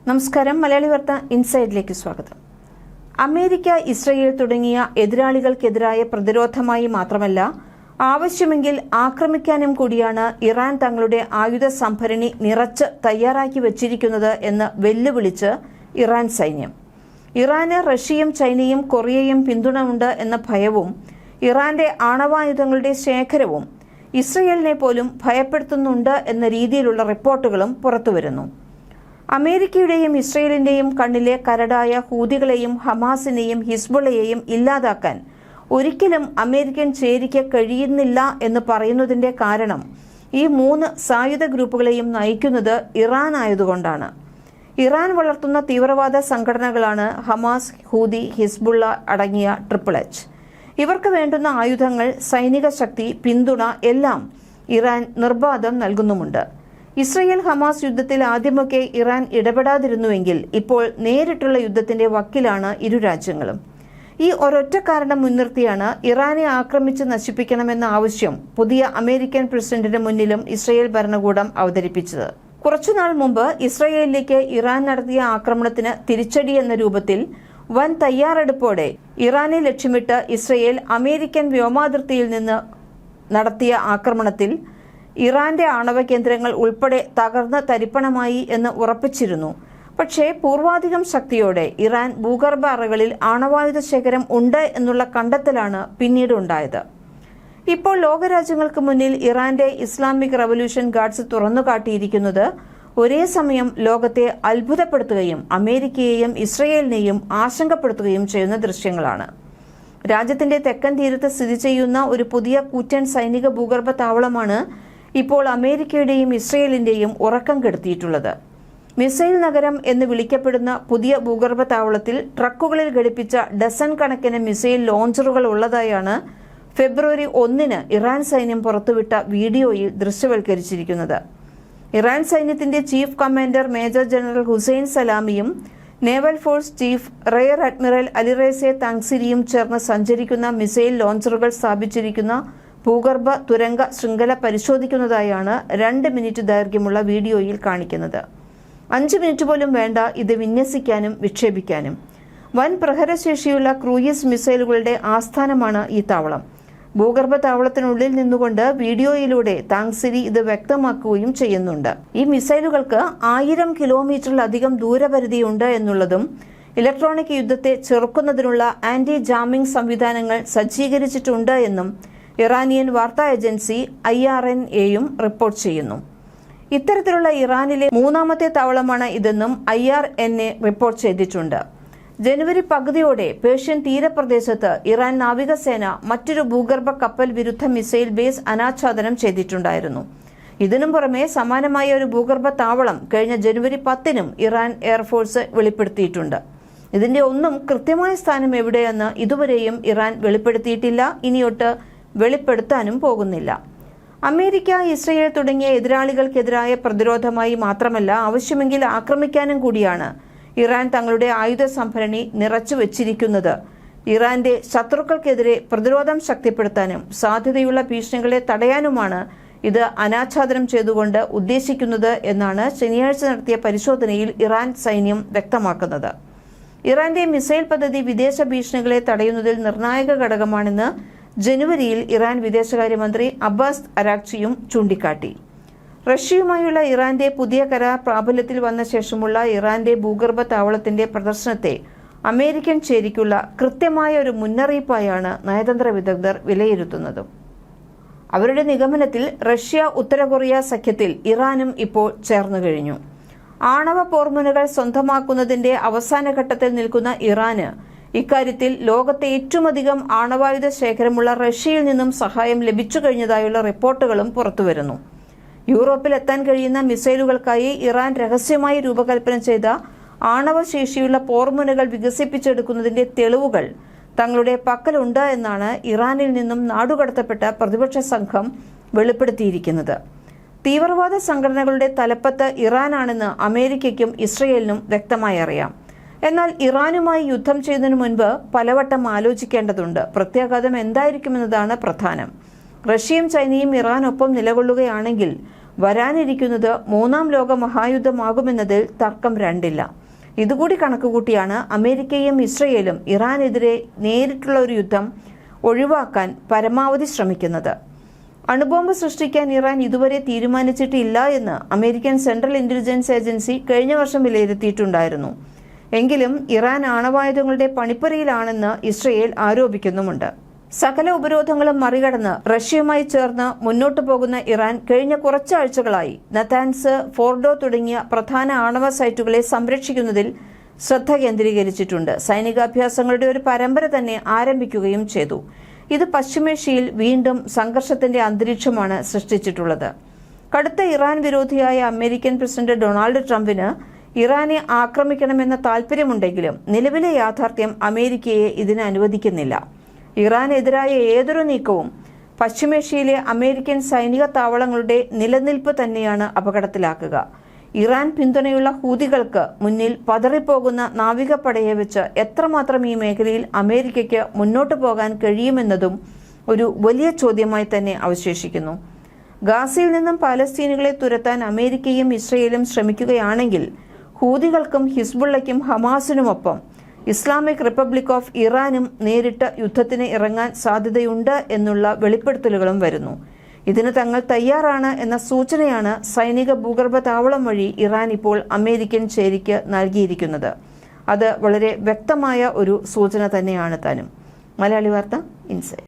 നമസ്കാരം. മലയാളി വാർത്ത ഇൻസൈഡിലേക്ക് സ്വാഗതം. അമേരിക്ക, ഇസ്രയേൽ തുടങ്ങിയ എതിരാളികൾക്കെതിരായ പ്രതിരോധമായി മാത്രമല്ല, ആവശ്യമെങ്കിൽ ആക്രമിക്കാനും കൂടിയാണ് ഇറാൻ തങ്ങളുടെ ആയുധ സംഭരണി നിറച്ച് തയ്യാറാക്കി വച്ചിരിക്കുന്നത് എന്ന് വെല്ലുവിളിച്ച് ഇറാൻ സൈന്യം. ഇറാന് റഷ്യയും ചൈനയും കൊറിയയും പിന്തുണ ഉണ്ട് എന്ന ഭയവും ഇറാന്റെ ആണവായുധങ്ങളുടെ ശേഖരവും ഇസ്രയേലിനെ പോലും ഭയപ്പെടുത്തുന്നുണ്ട് എന്ന രീതിയിലുള്ള റിപ്പോർട്ടുകളും പുറത്തുവരുന്നു. അമേരിക്കയുടെയും ഇസ്രയേലിന്റെയും കണ്ണിലെ കരടായ ഹൂതികളെയും ഹമാസിനെയും ഹിസ്ബുള്ളയെയും ഇല്ലാതാക്കാൻ ഒരിക്കലും അമേരിക്കൻ ചേരിക്ക് കഴിയുന്നില്ല എന്ന് പറയുന്നതിന്റെ കാരണം ഈ മൂന്ന് സായുധ ഗ്രൂപ്പുകളെയും നയിക്കുന്നത് ഇറാൻ ആയതുകൊണ്ടാണ്. ഇറാൻ വളർത്തുന്ന തീവ്രവാദ സംഘടനകളാണ് ഹമാസ്, ഹൂതി, ഹിസ്ബുള്ള അടങ്ങിയ HHH. ഇവർക്ക് വേണ്ടുന്ന ആയുധങ്ങൾ, സൈനിക ശക്തി, പിന്തുണ എല്ലാം ഇറാൻ നിർബാധം നൽകുന്നുമുണ്ട്. ഇസ്രയേൽ ഹമാസ് യുദ്ധത്തിൽ ആദ്യമൊക്കെ ഇറാൻ ഇടപെടാതിരുന്നുവെങ്കിൽ ഇപ്പോൾ നേരിട്ടുള്ള യുദ്ധത്തിന്റെ വക്കിലാണ് ഇരു രാജ്യങ്ങളും. ഈ ഒരൊറ്റ കാരണം മുൻനിർത്തിയാണ് ഇറാനെ ആക്രമിച്ച് നശിപ്പിക്കണമെന്ന ആവശ്യം പുതിയ അമേരിക്കൻ പ്രസിഡന്റിന് മുന്നിലും ഇസ്രയേൽ ഭരണകൂടം അവതരിപ്പിച്ചത്. കുറച്ചുനാൾ മുമ്പ് ഇസ്രയേലിലേക്ക് ഇറാൻ നടത്തിയ ആക്രമണത്തിന് തിരിച്ചടി എന്ന രൂപത്തിൽ വൻ തയ്യാറെടുപ്പോടെ ഇറാനെ ലക്ഷ്യമിട്ട് ഇസ്രയേൽ അമേരിക്കൻ വ്യോമാതിർത്തിയിൽ നിന്ന് നടത്തിയ ആക്രമണത്തിൽ ഇറാന്റെ ആണവ കേന്ദ്രങ്ങൾ ഉൾപ്പെടെ തകർന്ന് തരിപ്പണമായി എന്ന് ഉറപ്പിച്ചിരുന്നു. പക്ഷേ പൂർവാധികം ശക്തിയോടെ ഇറാൻ ഭൂഗർഭ അറകളിൽ ആണവായുധ ശേഖരം ഉണ്ട് എന്നുള്ള കണ്ടെത്തലാണ് പിന്നീട് ഉണ്ടായത്. ഇപ്പോൾ ലോകരാജ്യങ്ങൾക്ക് മുന്നിൽ ഇറാന്റെ ഇസ്ലാമിക് റവല്യൂഷൻ ഗാർഡ്സ് തുറന്നുകാട്ടിയിരിക്കുന്നത് ഒരേ സമയം ലോകത്തെ അത്ഭുതപ്പെടുത്തുകയും അമേരിക്കയെയും ഇസ്രയേലിനെയും ആശങ്കപ്പെടുത്തുകയും ചെയ്യുന്ന ദൃശ്യങ്ങളാണ്. രാജ്യത്തിന്റെ തെക്കൻ തീരത്ത് സ്ഥിതി ചെയ്യുന്ന ഒരു പുതിയ കൂറ്റൻ സൈനിക ഭൂഗർഭ താവളമാണ് ഇപ്പോൾ അമേരിക്കയുടെയും ഇസ്രയേലിന്റെയും ഉറക്കം കെടുത്തിയിട്ടുള്ളത്. മിസൈൽ നഗരം എന്ന് വിളിക്കപ്പെടുന്ന പുതിയ ഭൂഗർഭ താവളത്തിൽ ട്രക്കുകളിൽ ഘടിപ്പിച്ച ഡസൻ കണക്കിന് മിസൈൽ ലോഞ്ചറുകൾ ഉള്ളതായാണ് ഫെബ്രുവരി 1 ഇറാൻ സൈന്യം പുറത്തുവിട്ട വീഡിയോയിൽ ദൃശ്യവൽക്കരിച്ചിരിക്കുന്നത്. ഇറാൻ സൈന്യത്തിന്റെ chief commander major general Hussain സലാമിയും naval force chief rear admiral Alireza താങ്സിരിയും ചേർന്ന് സഞ്ചരിക്കുന്ന മിസൈൽ ലോഞ്ചറുകൾ സ്ഥാപിച്ചിരിക്കുന്ന ഭൂഗർഭ തുരങ്ക ശൃംഖല പരിശോധിക്കുന്നതായാണ് 2 മിനിറ്റ് ദൈർഘ്യമുള്ള വീഡിയോയിൽ കാണിക്കുന്നത്. 5 മിനിറ്റ് പോലും വേണ്ട ഇത് വിന്യസിക്കാനും വിക്ഷേപിക്കാനും. വൻ പ്രഹരശേഷിയുള്ള ക്രൂയിസ് മിസൈലുകളുടെ ആസ്ഥാനമാണ് ഈ താവളം. ഭൂഗർഭ താവളത്തിനുള്ളിൽ നിന്നുകൊണ്ട് വീഡിയോയിലൂടെ താങ്സിരി ഇത് വ്യക്തമാക്കുകയും ചെയ്യുന്നുണ്ട്. ഈ മിസൈലുകൾക്ക് 1000 കിലോമീറ്ററിലധികം ദൂരപരിധിയുണ്ട് എന്നുള്ളതും ഇലക്ട്രോണിക് യുദ്ധത്തെ ചെറുക്കുന്നതിനുള്ള ആന്റി ജാമിംഗ് സംവിധാനങ്ങൾ സജ്ജീകരിച്ചിട്ടുണ്ട് എന്നും ഇറാനിയൻ വാർത്താ ഏജൻസി IRNA റിപ്പോർട്ട് ചെയ്യുന്നു. ഇത്തരത്തിലുള്ള ഇറാനിലെ 3ാമത്തെ താവളമാണ് ഇതെന്നും IRNA റിപ്പോർട്ട് ചെയ്തിട്ടുണ്ട്. ജനുവരി പകുതിയോടെ പേർഷ്യൻ തീരപ്രദേശത്ത് ഇറാൻ നാവികസേന മറ്റൊരു ഭൂഗർഭ കപ്പൽ വിരുദ്ധ മിസൈൽ ബേസ് അനാച്ഛാദനം ചെയ്തിട്ടുണ്ടായിരുന്നു. ഇതിനും പുറമെ സമാനമായ ഒരു ഭൂഗർഭ താവളം കഴിഞ്ഞ ജനുവരി 10 ഇറാൻ എയർഫോഴ്സ് വെളിപ്പെടുത്തിയിട്ടുണ്ട്. ഇതിന്റെ ഒന്നും കൃത്യമായ സ്ഥാനം എവിടെയെന്ന് ഇതുവരെയും ഇറാൻ വെളിപ്പെടുത്തിയിട്ടില്ല, ഇനിയൊട്ട് വെളിപ്പെടുത്താനും പോകുന്നില്ല. അമേരിക്ക, ഇസ്രയേൽ തുടങ്ങിയ എതിരാളികൾക്കെതിരായ പ്രതിരോധമായി മാത്രമല്ല, ആവശ്യമെങ്കിൽ ആക്രമിക്കാനും കൂടിയാണ് ഇറാൻ തങ്ങളുടെ ആയുധ സംഭരണി നിറച്ചു വച്ചിരിക്കുന്നത്. ഇറാന്റെ ശത്രുക്കൾക്കെതിരെ പ്രതിരോധം ശക്തിപ്പെടുത്താനും സാധ്യതയുള്ള ഭീഷണികളെ തടയാനുമാണ് ഇത് അനാച്ഛാദനം ചെയ്തുകൊണ്ട് ഉദ്ദേശിക്കുന്നത് എന്നാണ് ശനിയാഴ്ച നടത്തിയ പരിശോധനയിൽ ഇറാൻ സൈന്യം വ്യക്തമാക്കുന്നത്. ഇറാന്റെ മിസൈൽ പദ്ധതി വിദേശ ഭീഷണികളെ തടയുന്നതിൽ നിർണായക ഘടകമാണെന്ന് ജനുവരിയിൽ ഇറാൻ വിദേശകാര്യമന്ത്രി അബ്ബാസ് അരാക്ചിയും ചൂണ്ടിക്കാട്ടി. റഷ്യയുമായുള്ള ഇറാന്റെ പുതിയ കരാർ പ്രാബല്യത്തിൽ വന്ന ശേഷമുള്ള ഇറാന്റെ ഭൂഗർഭ താവളത്തിന്റെ പ്രദർശനത്തെ അമേരിക്കൻ ചേരിക്കുള്ള കൃത്യമായ ഒരു മുന്നറിയിപ്പായാണ് നയതന്ത്ര വിദഗ്ധർ വിലയിരുത്തുന്നത്. അവരുടെ നിഗമനത്തിൽ റഷ്യ, ഉത്തര കൊറിയ സഖ്യത്തിൽ ഇറാനും ഇപ്പോൾ ചേർന്നു കഴിഞ്ഞു. ആണവ പോർമുനകൾ സ്വന്തമാക്കുന്നതിന്റെ അവസാന ഘട്ടത്തിൽ നിൽക്കുന്ന ഇറാന് ഇക്കാര്യത്തിൽ ലോകത്തെ ഏറ്റവുമധികം ആണവായുധ ശേഖരമുള്ള റഷ്യയിൽ നിന്നും സഹായം ലഭിച്ചു കഴിഞ്ഞതായുള്ള റിപ്പോർട്ടുകളും പുറത്തുവരുന്നു. യൂറോപ്പിൽ എത്താൻ കഴിയുന്ന മിസൈലുകൾക്കായി ഇറാൻ രഹസ്യമായി രൂപകൽപ്പന ചെയ്ത ആണവശേഷിയുള്ള പോർമുനകൾ വികസിപ്പിച്ചെടുക്കുന്നതിന്റെ തെളിവുകൾ തങ്ങളുടെ പക്കലുണ്ട് എന്നാണ് ഇറാനിൽ നിന്നും നാടുകടത്തപ്പെട്ട പ്രതിപക്ഷ സംഘം വെളിപ്പെടുത്തിയിരിക്കുന്നത്. തീവ്രവാദ സംഘടനകളുടെ തലപ്പത്ത് ഇറാനാണെന്ന് അമേരിക്കയ്ക്കും ഇസ്രയേലിനും വ്യക്തമായി അറിയാം. എന്നാൽ ഇറാനുമായി യുദ്ധം ചെയ്യുന്നതിനു മുൻപ് പലവട്ടം ആലോചിക്കേണ്ടതുണ്ട്. പ്രത്യാഘാതം എന്തായിരിക്കുമെന്നതാണ് പ്രധാനം. റഷ്യയും ചൈനയും ഇറാനൊപ്പം നിലകൊള്ളുകയാണെങ്കിൽ വരാനിരിക്കുന്നത് മൂന്നാം ലോക മഹായുദ്ധമാകുമെന്നതിൽ തർക്കം രണ്ടില്ല. ഇതുകൂടി കണക്കുകൂട്ടിയാണ് അമേരിക്കയും ഇസ്രയേലും ഇറാനെതിരെ നേരിട്ടുള്ള ഒരു യുദ്ധം ഒഴിവാക്കാൻ പരമാവധി ശ്രമിക്കുന്നത്. അണുബോംബ് സൃഷ്ടിക്കാൻ ഇറാൻ ഇതുവരെ തീരുമാനിച്ചിട്ടില്ല എന്ന് അമേരിക്കൻ സെൻട്രൽ ഇന്റലിജൻസ് ഏജൻസി കഴിഞ്ഞ വർഷം വിലയിരുത്തിയിട്ടുണ്ടായിരുന്നു. എങ്കിലും ഇറാൻ ആണവായുധങ്ങളുടെ പണിപ്പുരയിലാണെന്ന് ഇസ്രയേൽ ആരോപിക്കുന്നുമുണ്ട്. സകല ഉപരോധങ്ങളും മറികടന്ന് റഷ്യയുമായി ചേർന്ന് മുന്നോട്ടു പോകുന്ന ഇറാൻ കഴിഞ്ഞ കുറച്ചാഴ്ചകളായി നതാൻസ്, ഫോർഡോ തുടങ്ങിയ പ്രധാന ആണവ സൈറ്റുകളെ സംരക്ഷിക്കുന്നതിൽ ശ്രദ്ധ കേന്ദ്രീകരിച്ചിട്ടുണ്ട്. സൈനികാഭ്യാസങ്ങളുടെ ഒരു പരമ്പര തന്നെ ആരംഭിക്കുകയും ചെയ്തു. ഇത് പശ്ചിമേഷ്യയിൽ വീണ്ടും സംഘർഷത്തിന്റെ അന്തരീക്ഷമാണ് സൃഷ്ടിച്ചിട്ടുള്ളത്. കടുത്ത ഇറാൻ വിരോധിയായ അമേരിക്കൻ പ്രസിഡന്റ് ഡൊണാൾഡ് ട്രംപിന് ഇറാനെ ആക്രമിക്കണമെന്ന താൽപര്യമുണ്ടെങ്കിലും നിലവിലെ യാഥാർത്ഥ്യം അമേരിക്കയെ ഇതിന് അനുവദിക്കുന്നില്ല. ഇറാനെതിരായ ഏതൊരു നീക്കവും പശ്ചിമേഷ്യയിലെ അമേരിക്കൻ സൈനിക താവളങ്ങളുടെ നിലനിൽപ്പ് തന്നെയാണ് അപകടത്തിലാക്കുക. ഇറാൻ പിന്തുണയുള്ള ഹൂതികൾക്ക് മുന്നിൽ പതറിപ്പോകുന്ന നാവികപ്പടയെ വെച്ച് എത്രമാത്രം ഈ മേഖലയിൽ അമേരിക്കയ്ക്ക് മുന്നോട്ടു പോകാൻ കഴിയുമെന്നതും ഒരു വലിയ ചോദ്യമായി തന്നെ അവശേഷിക്കുന്നു. ഗാസയിൽ നിന്നും പാലസ്തീനുകളെ തുരത്താൻ അമേരിക്കയും ഇസ്രയേലും ശ്രമിക്കുകയാണെങ്കിൽ ഹൂതികൾക്കും ഹിസ്ബുള്ളയ്ക്കും ഹമാസിനുമൊപ്പം ഇസ്ലാമിക് റിപ്പബ്ലിക് ഓഫ് ഇറാനും നേരിട്ട് യുദ്ധത്തിന് ഇറങ്ങാൻ സാധ്യതയുണ്ട് എന്നുള്ള വെളിപ്പെടുത്തലുകളും വരുന്നു. ഇതിന് തങ്ങൾ തയ്യാറാണ് എന്ന സൂചനയാണ് സൈനിക ഭൂഗർഭ താവളം വഴി ഇറാൻ ഇപ്പോൾ അമേരിക്കൻ ചേരിക്ക് നൽകിയിരിക്കുന്നത്. അത് വളരെ വ്യക്തമായ ഒരു സൂചന തന്നെയാണ് താനും. മലയാളി വാർത്ത ഇൻസൈഡ്.